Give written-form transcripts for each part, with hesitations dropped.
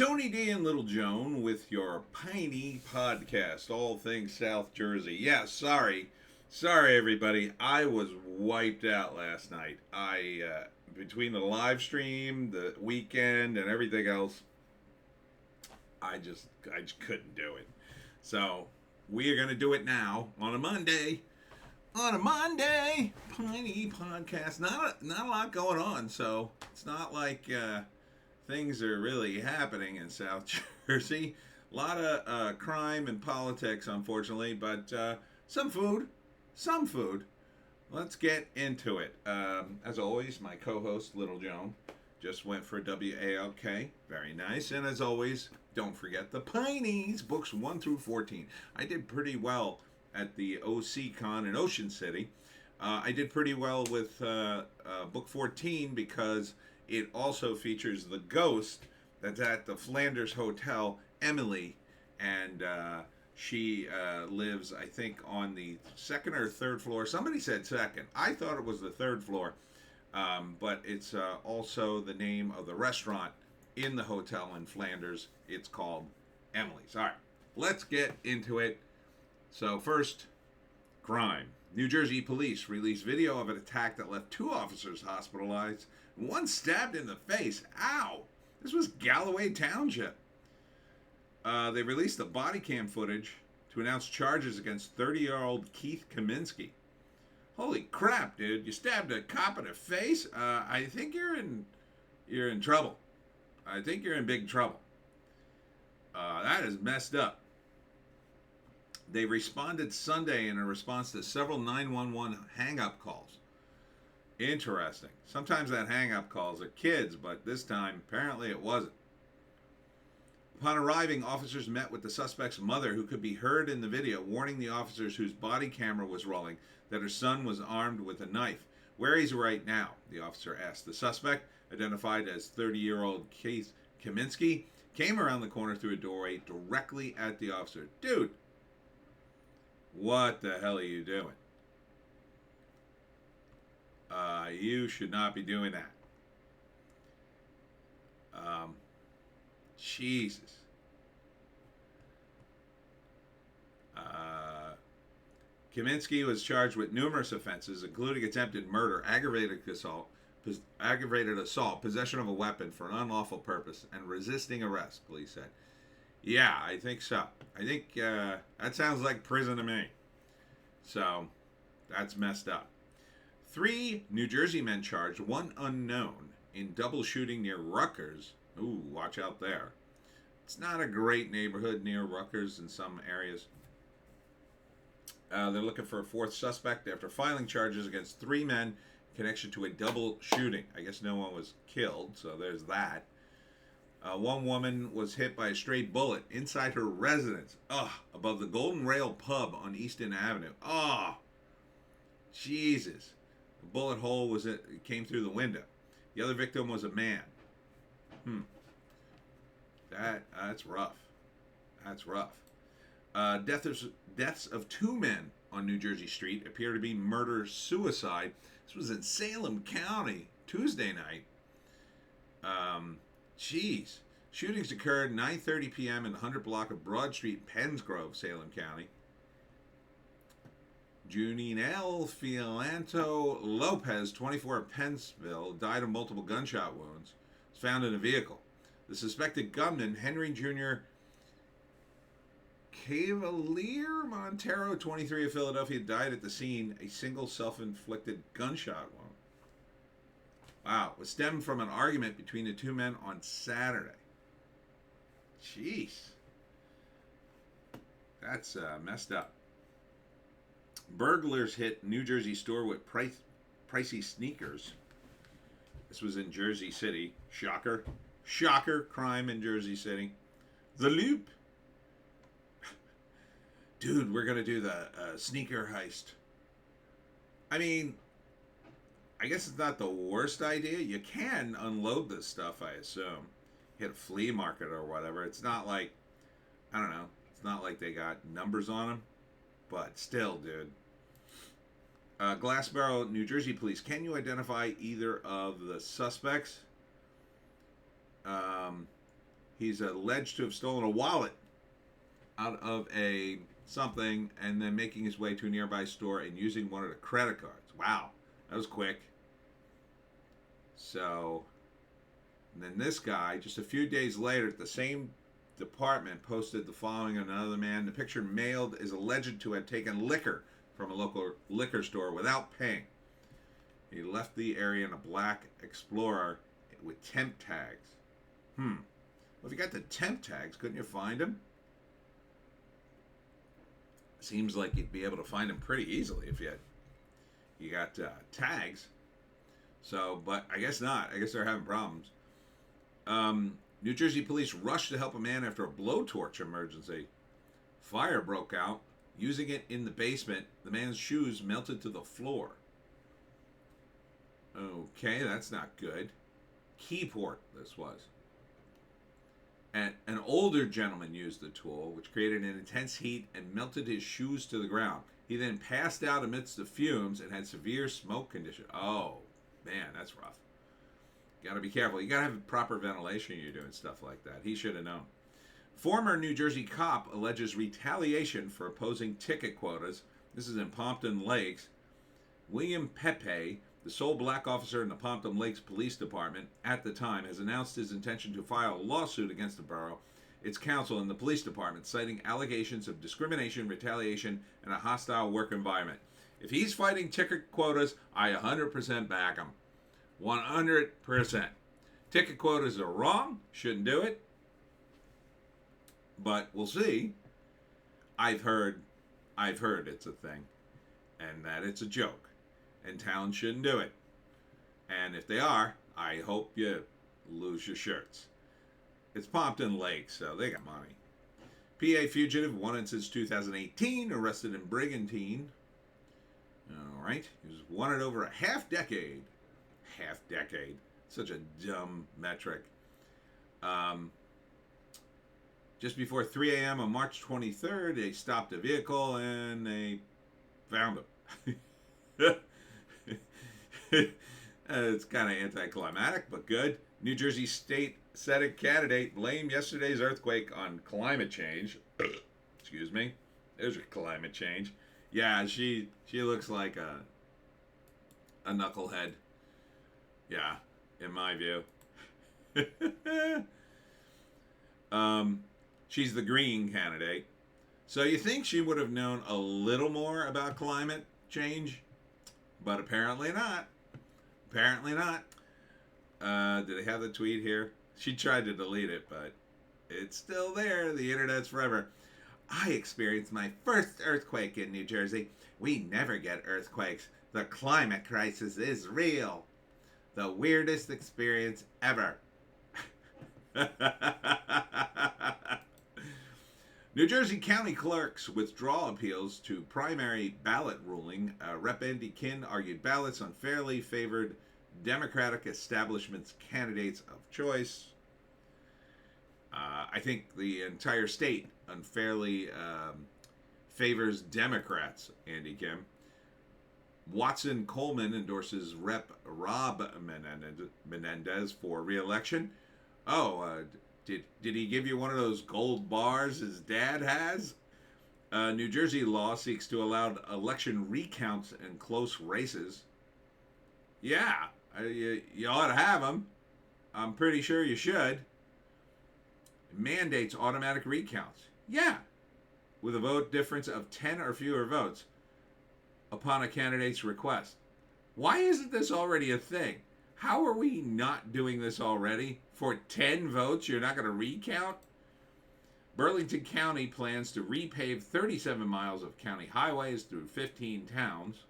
Tony D and Little Joan with your Piney podcast, all things South Jersey. Yeah, sorry everybody. I was wiped out last night. Between the live stream, the weekend, and everything else, I just couldn't do it. So we are gonna do it now on a Monday. On a Monday, Piney podcast. Not a lot going on, so it's not like things are really happening in South Jersey. A lot of crime and politics, unfortunately, but some food. Some food. Let's get into it. As always, my co-host, Little Joan, just went for WALK. Very nice. And as always, don't forget the Pineys, books 1 through 14. I did pretty well at the OC Con in Ocean City. I did pretty well with book 14 because it also features the ghost that's at the Flanders Hotel, Emily, and she lives, I think, on the second or third floor. Somebody said second. I thought it was the third floor, but it's also the name of the restaurant in the hotel in Flanders. It's called Emily's. All right, let's get into it. So first, crime. New Jersey police released video of an attack that left 2 officers hospitalized, and 1 stabbed in the face. Ow! This was Galloway Township. They released the body cam footage to announce charges against 30-year-old Keith Kaminsky. Holy crap, dude! You stabbed a cop in the face. I think you're in trouble. I think you're in big trouble. That is messed up. They responded Sunday in a response to several 911 hang-up calls. Interesting. Sometimes that hang-up calls are kids, but this time, apparently it wasn't. Upon arriving, officers met with the suspect's mother, who could be heard in the video, warning the officers whose body camera was rolling that her son was armed with a knife. Where he's right now, the officer asked. The suspect, identified as 30-year-old Keith Kaminsky, came around the corner through a doorway directly at the officer. Dude! What the hell are you doing? You should not be doing that. Jesus. Kaminsky was charged with numerous offenses, including attempted murder, aggravated assault, possession of a weapon for an unlawful purpose, and resisting arrest, police said. Yeah, I think so. I think that sounds like prison to me. So, that's messed up. 3 New Jersey men charged, 1 unknown, in double shooting near Rutgers. Ooh, watch out there. It's not a great neighborhood near Rutgers in some areas. They're looking for a 4th suspect after filing charges against 3 men in connection to a double shooting. I guess no one was killed, so there's that. 1 woman was hit by a stray bullet inside her residence, above the Golden Rail Pub on Easton Avenue. Jesus. The bullet hole came through the window. The other victim was a man. That's rough. That's rough. Deaths of 2 men on New Jersey Street appear to be murder-suicide. This was in Salem County Tuesday night. Jeez. Shootings occurred 9:30 p.m. in the 100 block of Broad Street, Pennsgrove, Salem County. Juninel Filanto Lopez, 24 of Pennsville, died of multiple gunshot wounds. Was found in a vehicle. The suspected gunman, Henry Jr. Cavalier Montero, 23 of Philadelphia, died at the scene, a single self-inflicted gunshot wound. Wow, it stemmed from an argument between the 2 men on Saturday. Jeez. That's messed up. Burglars hit New Jersey store with pricey sneakers. This was in Jersey City. Shocker. Shocker, crime in Jersey City. The Loop. Dude, we're going to do the sneaker heist. I mean, I guess it's not the worst idea. You can unload this stuff, I assume. Hit a flea market or whatever. It's not like, I don't know. It's not like they got numbers on them. But still, dude. Glassboro, New Jersey police. Can you identify either of the suspects? He's alleged to have stolen a wallet out of a something and then making his way to a nearby store and using one of the credit cards. Wow, that was quick. So, and then this guy, just a few days later, at the same department, posted the following on another man. The picture mailed is alleged to have taken liquor from a local liquor store without paying. He left the area in a black Explorer with temp tags. Well, if you got the temp tags, couldn't you find him? Seems like you'd be able to find him pretty easily if you got tags. So, but I guess not. I guess they're having problems. New Jersey police rushed to help a man after a blowtorch emergency. Fire broke out. Using it in the basement, the man's shoes melted to the floor. Okay, that's not good. Keyport, this was. And an older gentleman used the tool, which created an intense heat and melted his shoes to the ground. He then passed out amidst the fumes and had severe smoke condition. Oh, man, that's rough. You got to be careful. You got to have proper ventilation when you're doing stuff like that. He should have known. Former New Jersey cop alleges retaliation for opposing ticket quotas. This is in Pompton Lakes. William Pepe, the sole black officer in the Pompton Lakes Police Department at the time, has announced his intention to file a lawsuit against the borough, its council, and the police department, citing allegations of discrimination, retaliation, and a hostile work environment. If he's fighting ticket quotas, I 100% back him. 100%. Ticket quotas are wrong. Shouldn't do it. But we'll see. I've heard it's a thing, and that it's a joke, and towns shouldn't do it. And if they are, I hope you lose your shirts. It's Pompton Lake, so they got money. PA fugitive, wanted since 2018, arrested in brigantine. All right, he was wanted over a half decade. Half decade, such a dumb metric. Just before 3 a.m. on March 23rd, they stopped a vehicle and they found him. It's kind of anticlimactic, but good. New Jersey State Senate candidate blamed yesterday's earthquake on climate change. Excuse me. There's your climate change. Yeah, she looks like a knucklehead. Yeah, in my view. She's the Green candidate. So you think she would have known a little more about climate change, but apparently not. Apparently not. Do they have the tweet here? She tried to delete it, but it's still there. The internet's forever. I experienced my first earthquake in New Jersey. We never get earthquakes. The climate crisis is real. The weirdest experience ever. New Jersey County clerks withdraw appeals to primary ballot ruling. Rep. Andy Kinn argued ballots unfairly favored Democratic establishment's candidates of choice. I think the entire state unfairly favors Democrats, Andy Kim. Watson Coleman endorses Rep. Rob Menendez for re-election. Did he give you one of those gold bars his dad has? New Jersey law seeks to allow election recounts in close races. Yeah, you ought to have them. I'm pretty sure you should. Mandates automatic recounts. Yeah, with a vote difference of 10 or fewer votes upon a candidate's request. Why isn't this already a thing? How are we not doing this already? For 10 votes, you're not going to recount? Burlington County plans to repave 37 miles of county highways through 15 towns.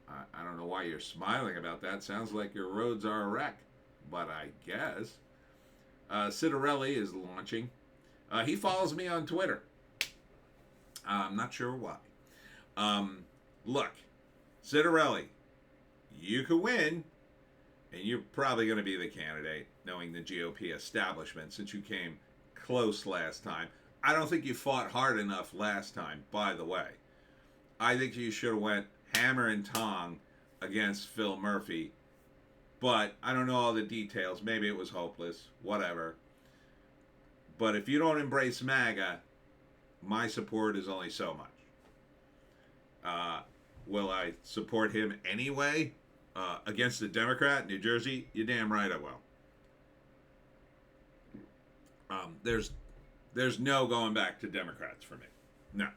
I don't know why you're smiling about that. Sounds like your roads are a wreck. But I guess. Citarelli is launching. He follows me on Twitter. I'm not sure why. Look, Citarelli, you could win, and you're probably going to be the candidate, knowing the GOP establishment, since you came close last time. I don't think you fought hard enough last time, by the way. I think you should have went hammer and tong against Phil Murphy, but I don't know all the details. Maybe it was hopeless. Whatever. But if you don't embrace MAGA, my support is only so much. Will I support him anyway against the Democrat in New Jersey? You're damn right I will. There's no going back to Democrats for me. No.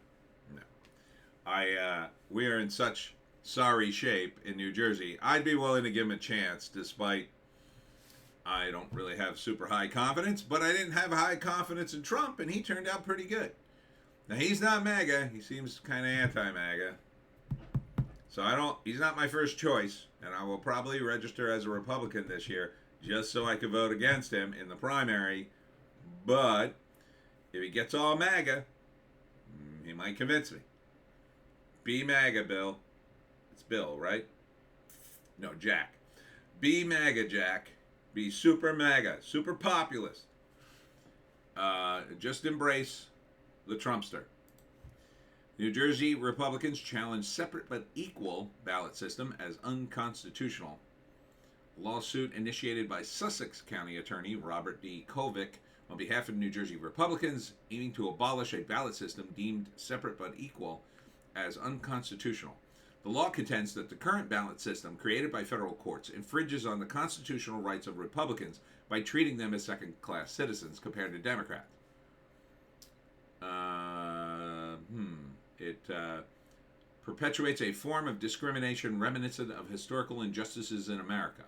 We are in such sorry shape in New Jersey. I'd be willing to give him a chance, despite I don't really have super high confidence, but I didn't have high confidence in Trump, and he turned out pretty good. Now, he's not MAGA. He seems kind of anti-MAGA. So he's not my first choice, and I will probably register as a Republican this year just so I can vote against him in the primary. But if he gets all MAGA, he might convince me. Be MAGA, Bill. It's Bill, right? No, Jack. Be MAGA, Jack. Be super MAGA, super populist. Just embrace the Trumpster. New Jersey Republicans challenge separate but equal ballot system as unconstitutional. Lawsuit initiated by Sussex County Attorney Robert D. Kovic on behalf of New Jersey Republicans aiming to abolish a ballot system deemed separate but equal as unconstitutional. The law contends that the current ballot system created by federal courts infringes on the constitutional rights of Republicans by treating them as second-class citizens compared to Democrats. It perpetuates a form of discrimination reminiscent of historical injustices in America.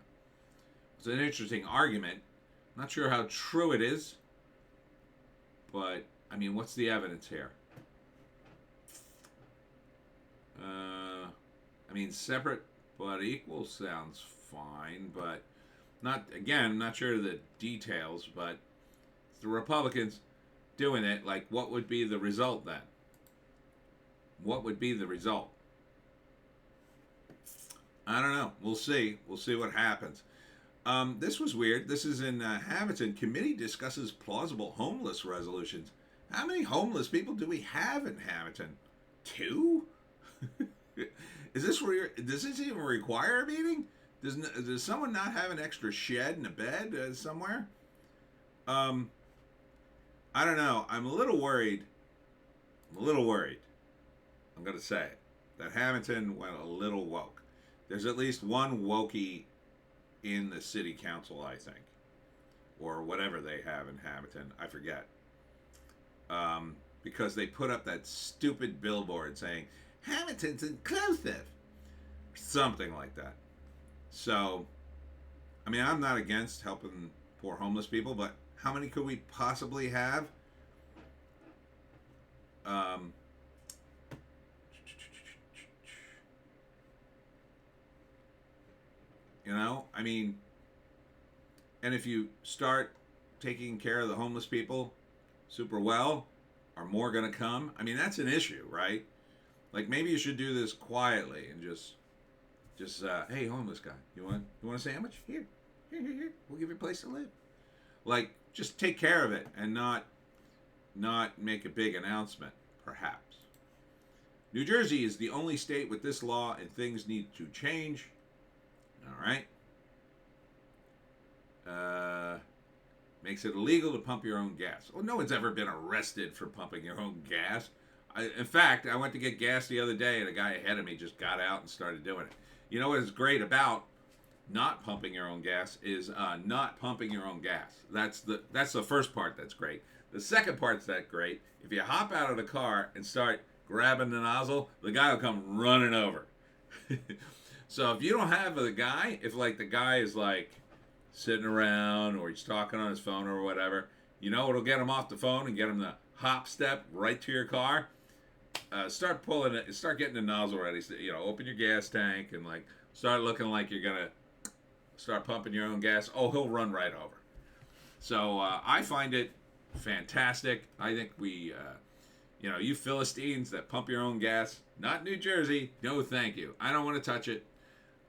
It's an interesting argument. Not sure how true it is, but, I mean, what's the evidence here? I mean, separate but equal sounds fine, but I'm not sure of the details, but the Republicans doing it, like, what would be the result then? What would be the result? I don't know. We'll see. We'll see what happens. This was weird. This is in Hamilton. Committee discusses plausible homeless resolutions. How many homeless people do we have in Hamilton? 2? Does this even require a meeting? Does someone not have an extra shed and a bed somewhere? I don't know. I'm a little worried. I'm going to say it. That Hamilton went a little woke. There's at least one wokey in the city council, I think. Or whatever they have in Hamilton. I forget. Because they put up that stupid billboard saying, Hamilton's inclusive. Something like that. So, I mean, I'm not against helping poor homeless people, but how many could we possibly have? I mean, and if you start taking care of the homeless people super well, are more going to come? I mean, that's an issue, right? Like, maybe you should do this quietly and just hey, homeless guy, you want a sandwich? Here. We'll give you a place to live. Like, just take care of it and not make a big announcement, perhaps. New Jersey is the only state with this law, and things need to change. All right. Makes it illegal to pump your own gas. Well, no one's ever been arrested for pumping your own gas. In fact, I went to get gas the other day, and a guy ahead of me just got out and started doing it. You know what is great about not pumping your own gas is not pumping your own gas. That's the first part that's great. The second part's that great. If you hop out of the car and start grabbing the nozzle, the guy will come running over. So if you don't have the guy, if like the guy is like sitting around or he's talking on his phone or whatever, you know what'll get him off the phone and get him to hop step right to your car? Start pulling it, start getting the nozzle ready. Open your gas tank and like start looking like you're gonna start pumping your own gas. Oh, he'll run right over. So I find it fantastic. I think we, you Philistines that pump your own gas, not New Jersey, no thank you. I don't want to touch it.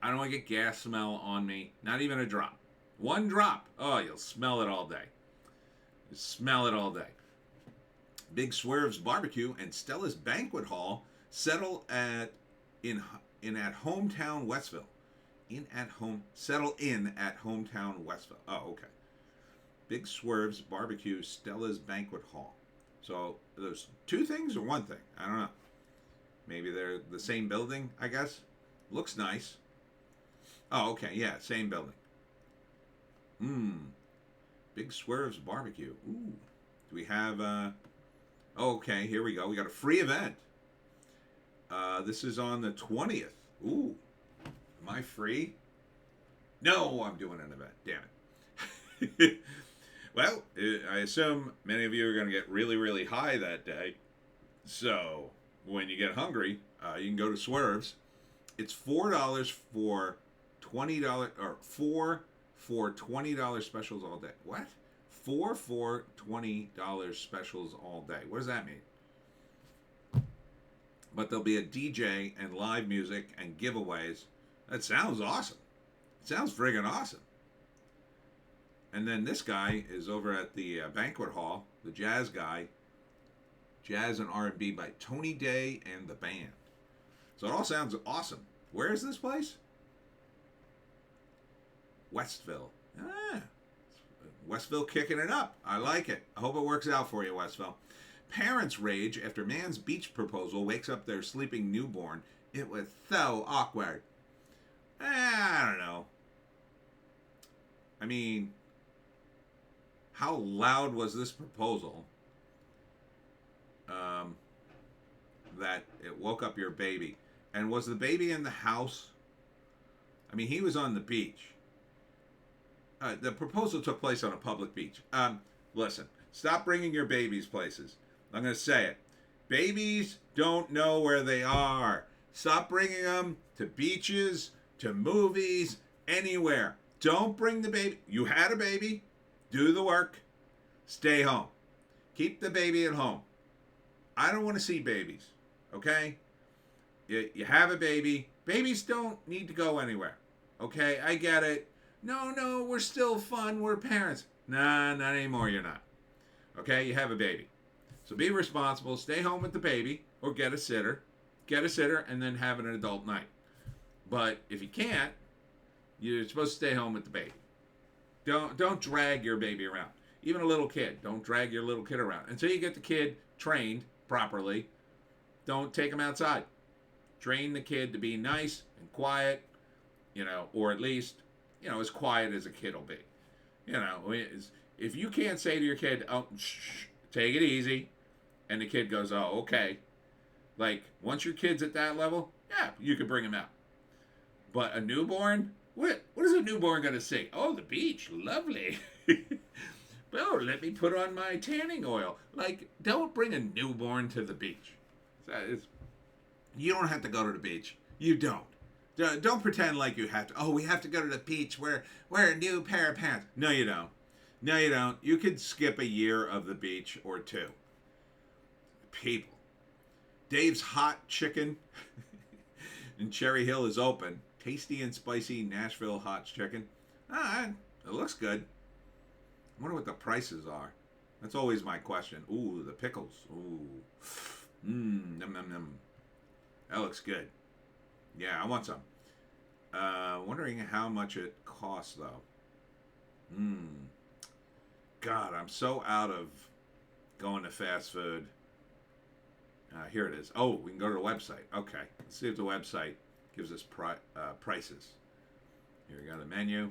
I don't want to get gas smell on me. Not even a drop. One drop. Oh, you'll smell it all day. You smell it all day. Big Swerve's Barbecue and Stella's Banquet Hall settle at hometown Westville. Settle in at hometown Westville. Oh, okay. Big Swerves Barbecue Stella's Banquet Hall. So there's two things or one thing? I don't know. Maybe they're the same building, I guess. Looks nice. Oh, okay. Yeah, same building. Mmm. Big Swerves Barbecue. Ooh. Do we have... Oh, okay, here we go. We got a free event. This is on the 20th. Ooh. Am I free? No, I'm doing an event. Damn it. Well, I assume many of you are going to get really, really high that day. So, when you get hungry, you can go to Swerves. It's $4 for $20, or 4 for $20 specials all day. What? 4 for $20 specials all day. What does that mean? But there'll be a DJ and live music and giveaways. That sounds awesome. It sounds friggin' awesome. And then this guy is over at the banquet hall, the jazz guy, Jazz and R&B by Tony Day and the band. So it all sounds awesome. Where is this place? Westville. Ah, Westville kicking it up. I like it. I hope it works out for you, Westville. Parents rage after man's beach proposal wakes up their sleeping newborn. It was so awkward. I don't know. I mean, how loud was this proposal that it woke up your baby? And was the baby in the house? I mean, he was on the beach. The proposal took place on a public beach. Listen, stop bringing your babies places. I'm going to say it. Babies don't know where they are. Stop bringing them to beaches, to movies, anywhere. Don't bring the baby. You had a baby. Do the work. Stay home. Keep the baby at home. I don't want to see babies. Okay? You have a baby. Babies don't need to go anywhere. Okay? I get it. No, we're still fun. We're parents. Nah, not anymore. You're not. Okay? You have a baby. So be responsible. Stay home with the baby or get a sitter. Get a sitter and then have an adult night. But if you can't, you're supposed to stay home with the baby. Don't drag your baby around. Even a little kid. Don't drag your little kid around. Until you get the kid trained properly, don't take him outside. Train the kid to be nice and quiet, or at least, as quiet as a kid will be. If you can't say to your kid, oh, shh, take it easy, and the kid goes, oh, okay. Like, once your kid's at that level, yeah, you can bring him out. But a newborn, what is a newborn going to say? Oh, the beach, lovely. Oh, let me put on my tanning oil. Like, don't bring a newborn to the beach. You don't have to go to the beach. You don't. Don't pretend like you have to. Oh, we have to go to the beach. We're a new pair of pants. No, you don't. No, you don't. You could skip a year of the beach or two. People. Dave's Hot Chicken in Cherry Hill is open. Tasty and spicy Nashville hot chicken. It looks good. I wonder what the prices are. That's always my question. Ooh, the pickles. Ooh. Num, num, num. That looks good. Yeah, I want some. Wondering how much it costs, though. God, I'm so out of going to fast food. Here it is. Oh, we can go to the website. Okay. Let's see if the website gives us prices. Here we go, the menu.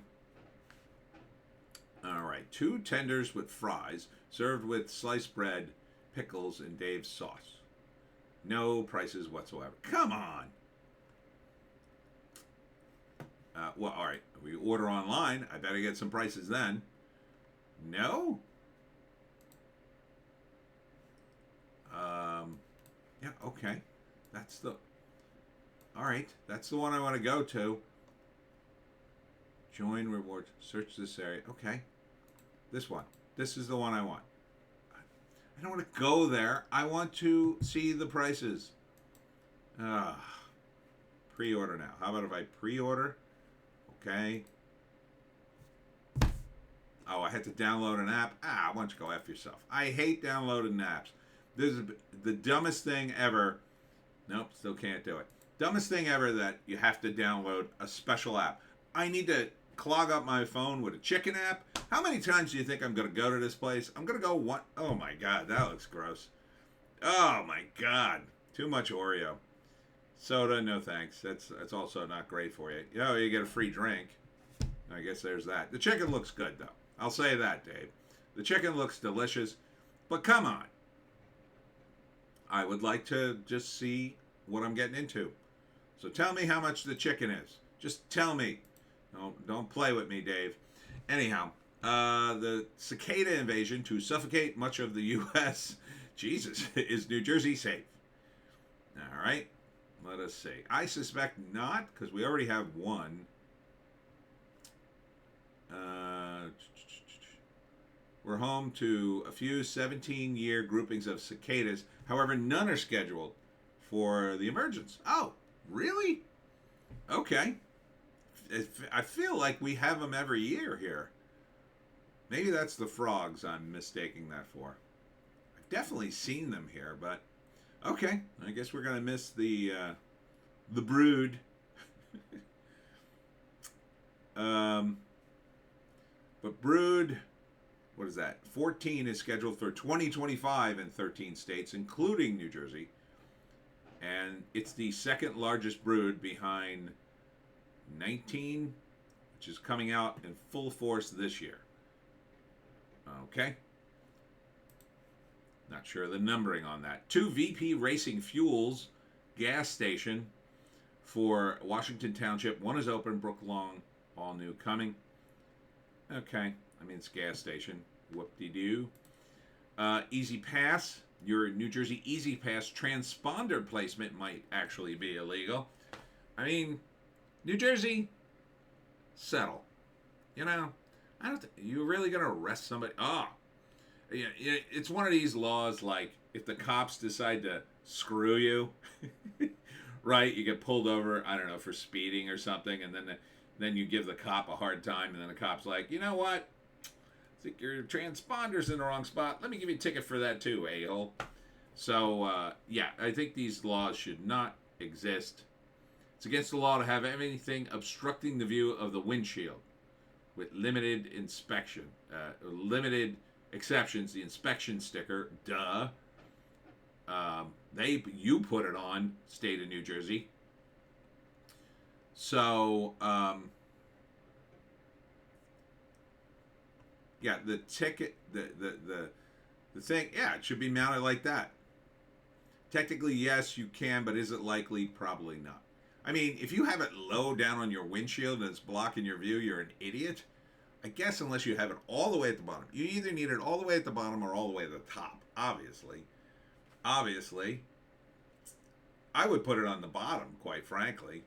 All right. 2 tenders with fries, served with sliced bread, pickles, and Dave's sauce. No prices whatsoever. Come on. Well, all right. We order online. I better get some prices then. No? Yeah, okay. All right. That's the one I want to go to. Join rewards. Search this area. Okay. This one. This is the one I want. I don't want to go there. I want to see the prices. Pre-order now. How about if I pre-order? Okay. Oh, I had to download an app. Why don't you go F yourself? I hate downloading apps. This is the dumbest thing ever. Nope, still can't do it. Dumbest thing ever that you have to download a special app. I need to clog up my phone with a chicken app. How many times do you think I'm going to go to this place? I'm going to go one. Oh my God, that looks gross. Oh my God, too much Oreo. Soda, no thanks. That's also not great for you. You get a free drink. I guess there's that. The chicken looks good though. I'll say that, Dave. The chicken looks delicious, but come on. I would like to just see what I'm getting into. So tell me how much the chicken is. Just tell me. Don't play with me, Dave. Anyhow, the cicada invasion to suffocate much of the U.S. Jesus, is New Jersey safe? All right, let us see. I suspect not, because we already have one. We're home to a few 17-year groupings of cicadas. However, none are scheduled for the emergence. Oh, really? Okay. I feel like we have them every year here. Maybe that's the frogs I'm mistaking that for. I've definitely seen them here, but okay. I guess we're gonna miss the brood. But brood, what is that? 14 is scheduled for 2025 in 13 states, including New Jersey, and it's the second largest brood behind 19, which is coming out in full force this year. Okay. Not sure the numbering on that. 2 VP Racing Fuels gas station for Washington Township. One is open, Brooklong, all new coming. Okay. I mean, it's a gas station. Whoop-de-doo. Easy Pass. Your New Jersey Easy Pass transponder placement might actually be illegal. I mean, New Jersey, settle. I don't. You really gonna arrest somebody? It's one of these laws. Like if the cops decide to screw you, right? You get pulled over. I don't know, for speeding or something, and then you give the cop a hard time, and then the cop's like, you know what? I think your transponder's in the wrong spot. Let me give you a ticket for that too, a-hole. So yeah, I think these laws should not exist. It's against the law to have anything obstructing the view of the windshield with limited inspection. Limited exceptions, the inspection sticker, duh. You put it on, state of New Jersey. So, yeah, the ticket, the thing, yeah, it should be mounted like that. Technically, yes, you can, but is it likely? Probably not. I mean, if you have it low down on your windshield and it's blocking your view, you're an idiot. I guess unless you have it all the way at the bottom. You either need it all the way at the bottom or all the way at the top, obviously. Obviously. I would put it on the bottom, quite frankly.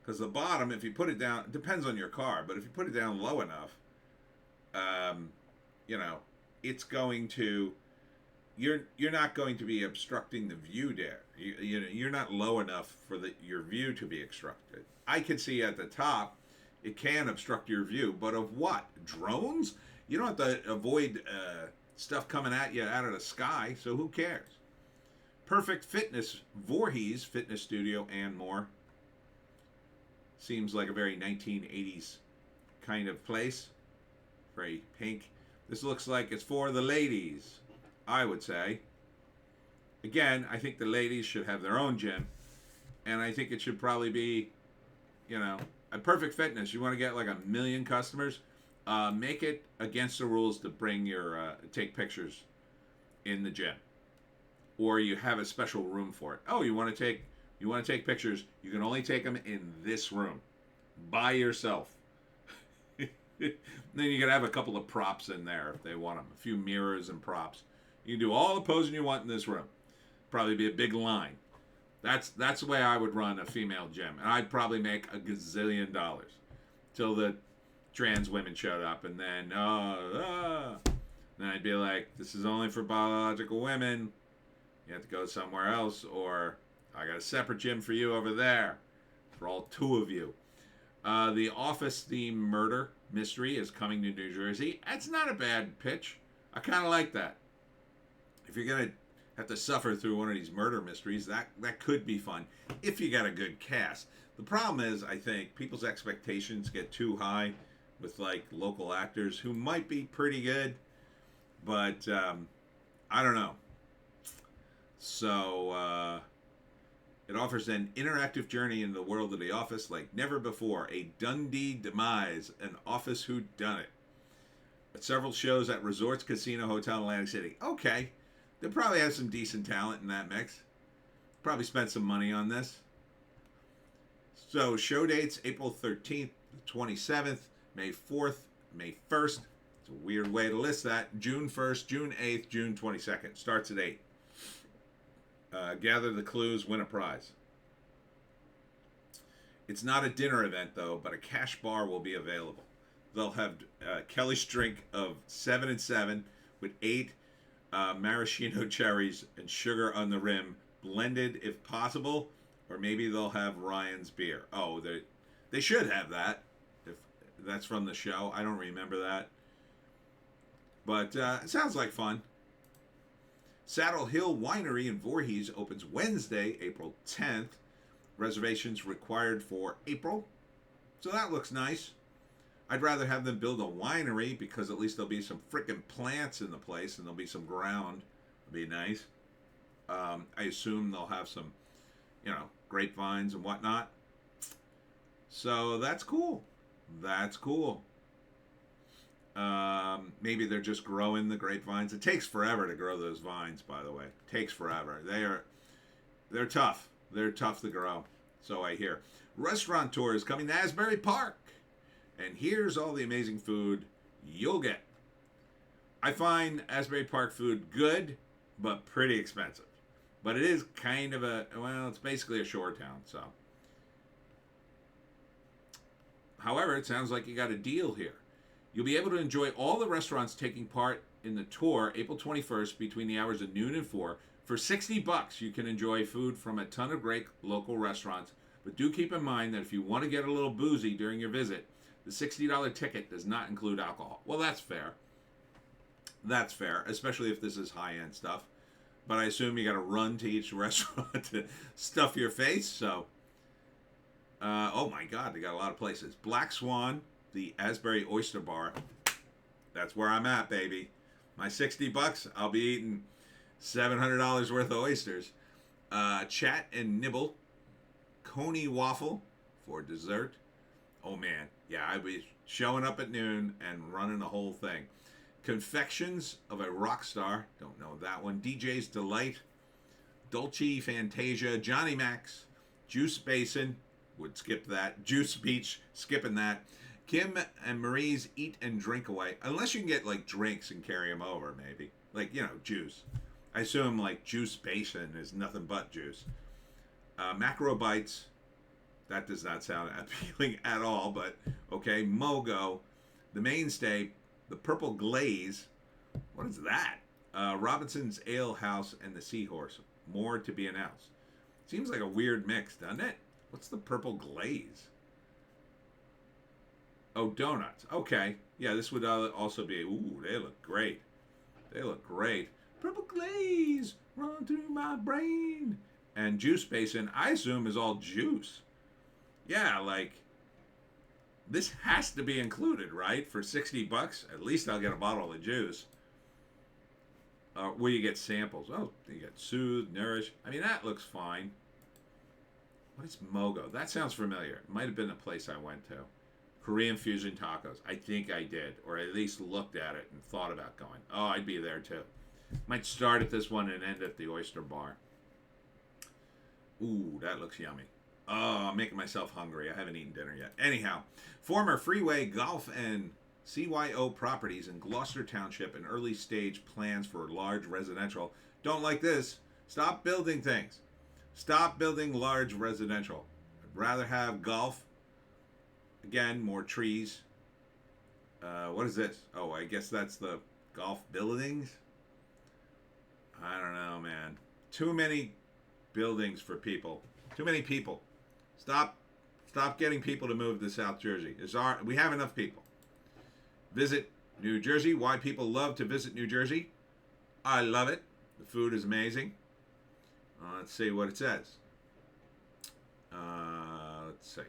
Because the bottom, if you put it down, it depends on your car, but if you put it down low enough, it's going to, you're not going to be obstructing the view there. You're not low enough for your view to be obstructed. I could see at the top, it can obstruct your view, but of what? Drones? You don't have to avoid stuff coming at you out of the sky, so who cares? Perfect Fitness, Voorhees Fitness Studio, and more. Seems like a very 1980s kind of place. Very pink. This looks like it's for the ladies, I would say. Again, I think the ladies should have their own gym. And I think it should probably be, a Perfect Fitness. You want to get like 1 million customers? Make it against the rules to bring take pictures in the gym. Or you have a special room for it. Oh, you want to take pictures? You can only take them in this room, by yourself. Then you can have a couple of props in there if they want them. A few mirrors and props. You can do all the posing you want in this room. Probably be a big line. That's the way I would run a female gym, and I'd probably make a gazillion dollars till the trans women showed up, and then then I'd be like, this is only for biological women. You have to go somewhere else, or I got a separate gym for you over there for all 2 of you. The Office theme murder mystery is coming to New Jersey. That's not a bad pitch. I kind of like that. If you're going to have to suffer through one of these murder mysteries, that could be fun if you got a good cast. The problem is, I think, people's expectations get too high with like local actors who might be pretty good, but I don't know. So it offers an interactive journey into the world of The Office like never before. A Dundee demise, an office whodunit. Several shows at Resorts Casino Hotel in Atlantic City. Okay, they probably have some decent talent in that mix. Probably spent some money on this. So show dates April 13th, 27th, May 4th, May 1st. It's a weird way to list that. June 1st, June 8th, June 22nd. Starts at 8. Gather the clues, win a prize. It's not a dinner event, though, but a cash bar will be available. They'll have Kelly's drink of 7 and 7 with 8 maraschino cherries and sugar on the rim, blended if possible, or maybe they'll have Ryan's beer. Oh, they should have that. If that's from the show, I don't remember that. But it sounds like fun. Saddle Hill Winery in Voorhees opens Wednesday, April 10th. Reservations required for April. So that looks nice. I'd rather have them build a winery because at least there'll be some freaking plants in the place and there'll be some ground. It'll be nice. I assume they'll have some, grapevines and whatnot. So that's cool. That's cool. Maybe they're just growing the grapevines. It takes forever to grow those vines, by the way. It takes forever. They're tough. They're tough to grow. So I hear. Restaurant tour is coming to Asbury Park. And here's all the amazing food you'll get. I find Asbury Park food good, but pretty expensive. But it is kind of it's basically a shore town, so. However, it sounds like you got a deal here. You'll be able to enjoy all the restaurants taking part in the tour April 21st between the hours of noon and 4. For $60, you can enjoy food from a ton of great local restaurants. But do keep in mind that if you want to get a little boozy during your visit, the $60 ticket does not include alcohol. Well, that's fair. That's fair, especially if this is high-end stuff. But I assume you got to run to each restaurant to stuff your face. So, oh my God, they got a lot of places. Black Swan, the Asbury Oyster Bar. That's where I'm at, baby. My $60, I'll be eating $700 worth of oysters. Chat and Nibble, Coney Waffle for dessert. Oh man, yeah, I'd be showing up at noon and running the whole thing. Confections of a Rock Star, don't know that one. DJ's Delight, Dolce Fantasia, Johnny Max, Juice Basin, would skip that. Juice Beach, skipping that. Kim and Marie's Eat and Drink Away, unless you can get like drinks and carry them over, maybe. Like, juice. I assume like Juice Basin is nothing but juice. Macro Bites, that does not sound appealing at all, but okay. Mogo, the mainstay, the Purple Glaze. What is that? Robinson's Ale House and the Seahorse. More to be announced. Seems like a weird mix, doesn't it? What's the Purple Glaze? Oh, donuts. Okay. Yeah, this would also be. Ooh, they look great. They look great. Purple Glaze, run through my brain. And Juice Basin, I assume, is all juice. Yeah, like, this has to be included, right? For $60, at least I'll get a bottle of juice. Where you get samples. Oh, you get Soothe, Nourish. I mean, that looks fine. What is Mogo? That sounds familiar. It might have been a place I went to. Korean fusion tacos. I think I did, or at least looked at it and thought about going. Oh, I'd be there too. Might start at this one and end at the Oyster Bar. Ooh, that looks yummy. Oh, I'm making myself hungry. I haven't eaten dinner yet. Anyhow, former Freeway Golf and CYO properties in Gloucester Township and early stage plans for large residential. Don't like this. Stop building things. Stop building large residential. I'd rather have golf. Again, more trees. What is this? Oh, I guess that's the golf buildings. I don't know, man. Too many buildings for people. Too many people. Stop getting people to move to South Jersey. We have enough people. Visit New Jersey. Why people love to visit New Jersey. I love it. The food is amazing. Let's see what it says. Let's see.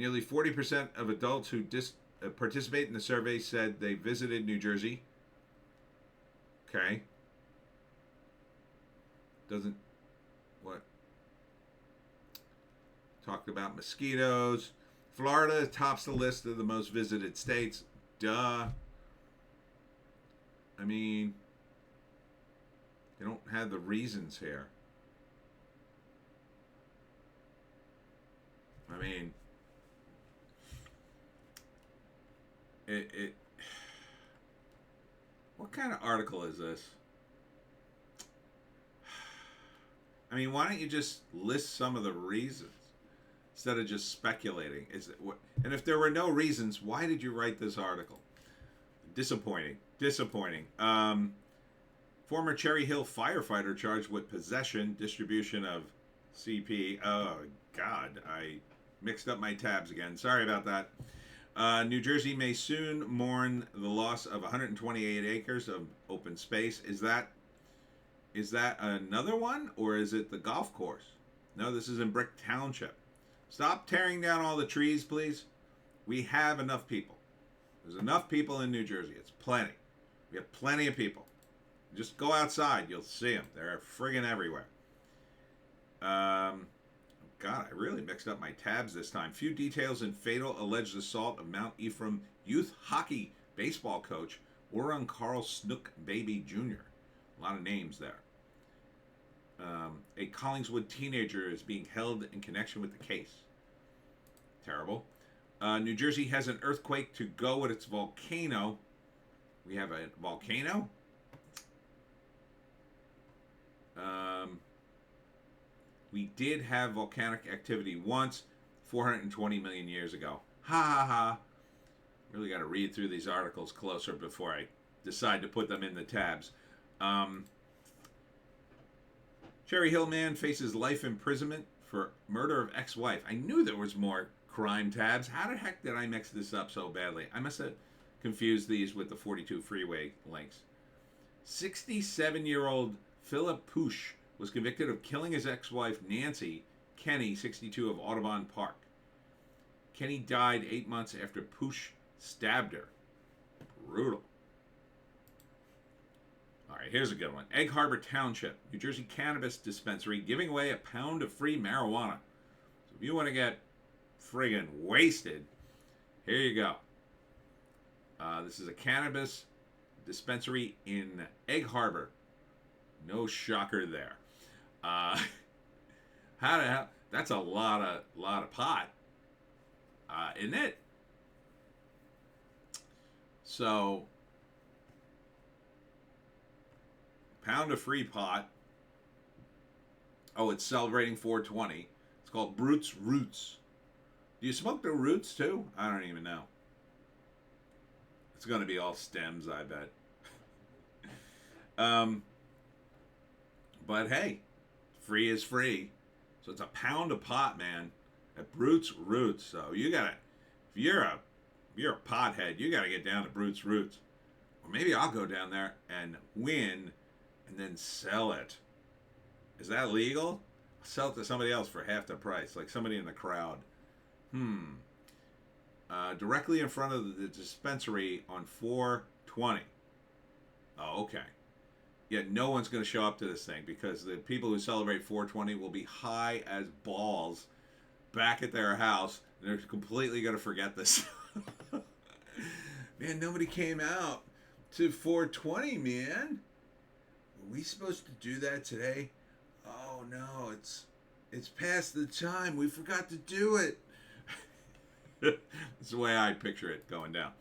Nearly 40% of adults who participate in the survey said they visited New Jersey. Okay. Doesn't. What? Talked about mosquitoes. Florida tops the list of the most visited states. Duh. I mean, they don't have the reasons here. I mean, it what kind of article is this? I mean, why don't you just list some of the reasons instead of just speculating? And if there were no reasons, why did you write this article? Disappointing. Former Cherry Hill firefighter charged with possession, distribution of CP. Oh, God, I mixed up my tabs again. Sorry about that. New Jersey may soon mourn the loss of 128 acres of open space. Is that another one, or is it the golf course? No, this is in Brick Township. Stop tearing down all the trees, please. We have enough people. There's enough people in New Jersey. It's plenty. We have plenty of people. Just go outside. You'll see them. They're friggin' everywhere. God, I really mixed up my tabs this time. Few details in fatal alleged assault of Mount Ephraim youth hockey baseball coach Oran Carl Snook Baby Jr. A lot of names there. A Collingswood teenager is being held in connection with the case. Terrible. New Jersey has an earthquake to go with its volcano. We have a volcano. We did have volcanic activity once, 420 million years ago. Ha ha ha. Really got to read through these articles closer before I decide to put them in the tabs. Cherry Hill man faces life imprisonment for murder of ex-wife. I knew there was more crime tabs. How the heck did I mix this up so badly? I must have confused these with the 42 freeway links. 67-year-old Philip Poosh was convicted of killing his ex-wife Nancy Kenny, 62, of Audubon Park. Kenny died 8 months after Poosh stabbed her. Brutal. All right, here's a good one. Egg Harbor Township, New Jersey cannabis dispensary giving away a pound of free marijuana. So if you want to get friggin' wasted, here you go. This is a cannabis dispensary in Egg Harbor. No shocker there. That's a lot of pot, isn't it? So, pound of free pot. Oh, it's celebrating 420. It's called Brute's Roots. Do you smoke the roots too? I don't even know. It's going to be all stems, I bet. But hey, free is free. So it's a pound of pot, man, at Brute's Roots. So you gotta, if you're a pothead, you gotta get down to Brute's Roots. Or maybe I'll go down there and win, and then sell it. Is that legal? I'll sell it to somebody else for half the price, like somebody in the crowd. Directly in front of the dispensary on 420. Oh, okay. Yet no one's going to show up to this thing because the people who celebrate 420 will be high as balls back at their house. And they're completely going to forget this. Man, nobody came out to 420, man. Were we supposed to do that today? Oh, no, it's past the time. We forgot to do it. That's the way I picture it going down.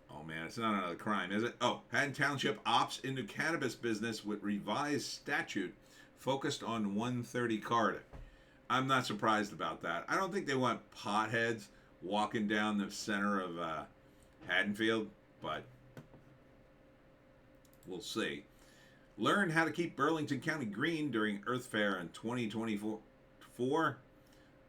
Oh, man, it's not another crime, is it? Oh, Haddon Township opts into cannabis business with revised statute focused on 130 corridor. I'm not surprised about that. I don't think they want potheads walking down the center of Haddonfield, but we'll see. Learn how to keep Burlington County green during Earth Fair in 2024.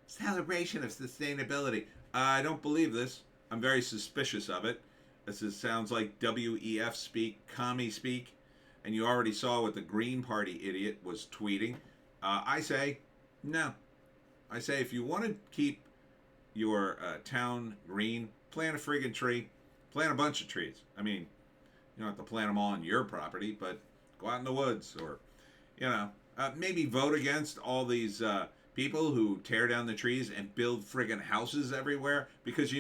Celebration of sustainability. I don't believe this. I'm very suspicious of it. This sounds like WEF speak, commie speak, and you already saw what the Green Party idiot was tweeting. I say, no. I say if you want to keep your town green, plant a friggin' tree. Plant a bunch of trees. I mean, you don't have to plant them all on your property, but go out in the woods or, maybe vote against all these people who tear down the trees and build friggin' houses everywhere, because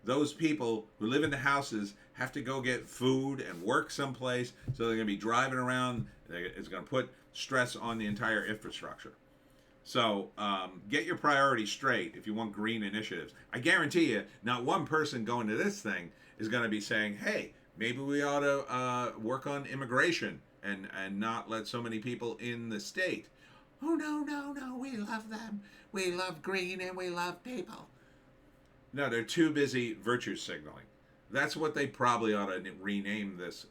those people who live in the houses have to go get food and work someplace, so they're going to be driving around. It's going to put stress on the entire infrastructure. So get your priorities straight if you want green initiatives. I guarantee you, not one person going to this thing is going to be saying, hey, maybe we ought to work on immigration and not let so many people in the state. Oh, no, we love them. We love green and we love people. No, they're too busy virtue signaling. That's what they probably ought to rename this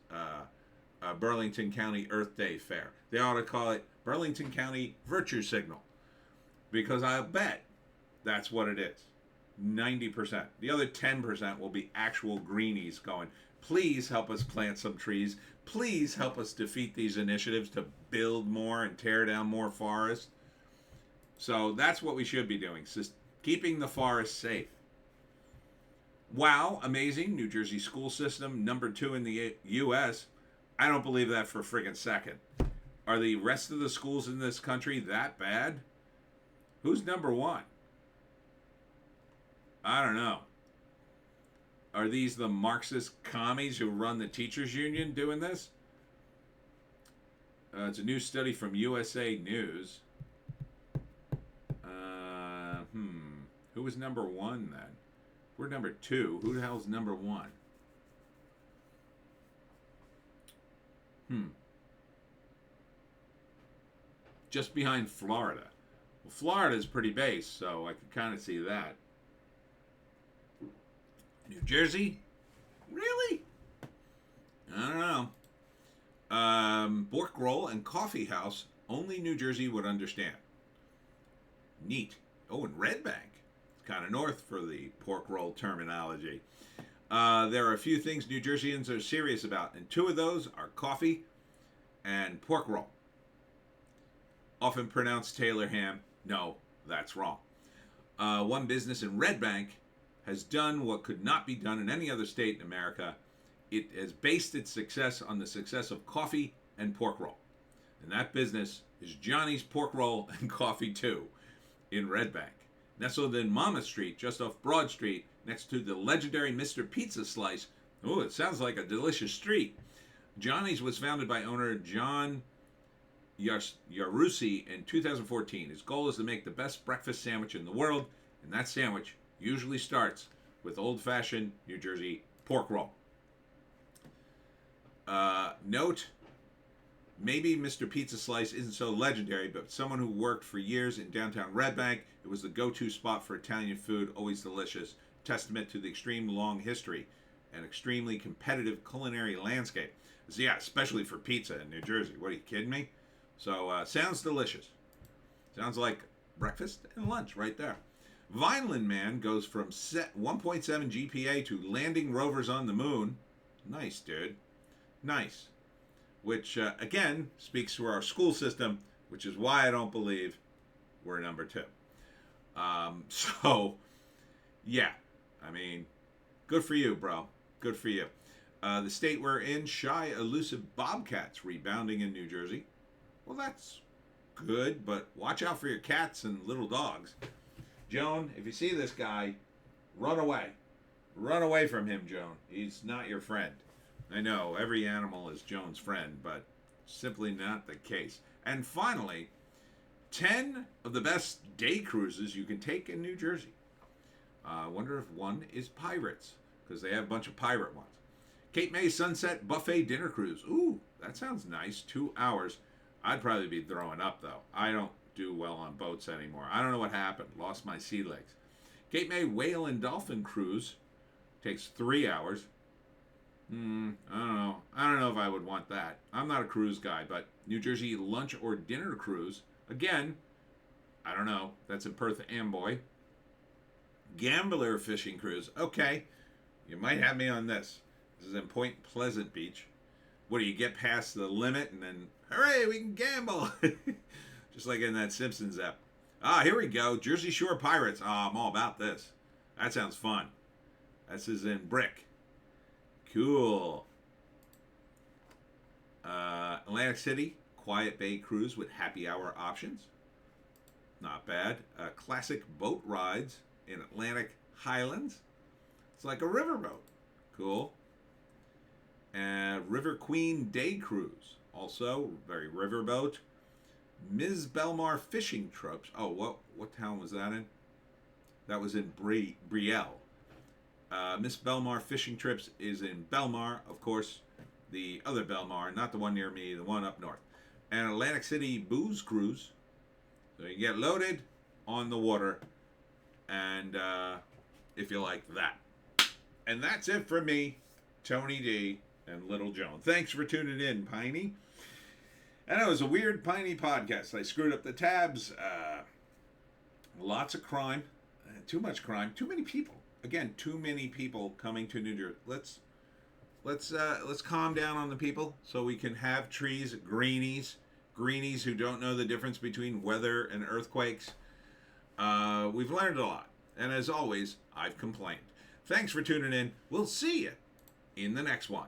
Burlington County Earth Day Fair. They ought to call it Burlington County Virtue Signal, because I bet that's what it is. 90%. The other 10% will be actual greenies going, please help us plant some trees. Please help us defeat these initiatives to build more and tear down more forest. So that's what we should be doing, just keeping the forest safe. Wow, amazing. New Jersey school system, #2 in the U.S. I don't believe that for a friggin' second. Are the rest of the schools in this country that bad? Who's #1? I don't know. Are these the Marxist commies who run the teachers union doing this? It's a new study from USA News. Who was #1 then? We're #2. Who the hell's #1? Just behind Florida. Well, Florida's pretty base, so I could kind of see that. New Jersey? Really? I don't know. Pork roll and coffee house, only New Jersey would understand. Neat. Oh, and Red Bank. It's kind of north for the pork roll terminology. There are a few things New Jerseyans are serious about, and 2 of those are coffee and pork roll. Often pronounced Taylor ham. No, that's wrong. One business in Red Bank has done what could not be done in any other state in America. It has based its success on the success of coffee and pork roll. And that business is Johnny's Pork Roll and Coffee 2 in Red Bank. Nestled in Monmouth Street, just off Broad Street, next to the legendary Mr. Pizza Slice. Oh, it sounds like a delicious street. Johnny's was founded by owner John Yarusi in 2014. His goal is to make the best breakfast sandwich in the world, and that sandwich usually starts with old-fashioned New Jersey pork roll. Note, maybe Mr. Pizza Slice isn't so legendary, but someone who worked for years in downtown Red Bank, it was the go-to spot for Italian food, always delicious, testament to the extreme long history and extremely competitive culinary landscape. So yeah, especially for pizza in New Jersey. What, are you kidding me? So, sounds delicious. Sounds like breakfast and lunch right there. Vineland Man goes from 1.7 GPA to landing rovers on the moon. Nice, dude. Nice. Which, again, speaks to our school system, which is why I don't believe we're #2. So, yeah. I mean, good for you, bro. Good for you. The state we're in, shy, elusive bobcats rebounding in New Jersey. Well, that's good, but watch out for your cats and little dogs. Joan, if you see this guy, run away. Run away from him, Joan. He's not your friend. I know, every animal is Joan's friend, but simply not the case. And finally, 10 of the best day cruises you can take in New Jersey. I wonder if one is Pirates, because they have a bunch of pirate ones. Cape May Sunset Buffet Dinner Cruise. Ooh, that sounds nice. 2 hours. I'd probably be throwing up, though. I don't do well on boats anymore. I don't know what happened. Lost my sea legs. Cape May Whale and Dolphin Cruise takes 3 hours. I don't know. I don't know if I would want that. I'm not a cruise guy, but New Jersey lunch or dinner cruise. Again, I don't know. That's in Perth Amboy. Gambler fishing cruise. Okay, you might have me on this. This is in Point Pleasant Beach. What do you get past the limit and then, hooray, we can gamble? Just like in that Simpsons app. Ah, here we go. Jersey Shore Pirates. Ah, I'm all about this. That sounds fun. This is in brick. Cool. Atlantic City, quiet bay cruise with happy hour options. Not bad. Classic boat rides in Atlantic Highlands. It's like a riverboat. Cool. River Queen Day Cruise. Also, very riverboat. Ms. Belmar Fishing Trips. Oh, what town was that in? That was in Brielle. Miss Belmar Fishing Trips is in Belmar, of course, the other Belmar, not the one near me, the one up north. And Atlantic City Booze Cruise. So you get loaded on the water, and if you like that. And that's it for me, Tony D and Little Joan. Thanks for tuning in, Piney. And it was a weird Piney podcast. I screwed up the tabs. Lots of crime. Too much crime. Too many people. Again, too many people coming to New Jersey. Let's calm down on the people so we can have trees, greenies who don't know the difference between weather and earthquakes. We've learned a lot. And as always, I've complained. Thanks for tuning in. We'll see you in the next one.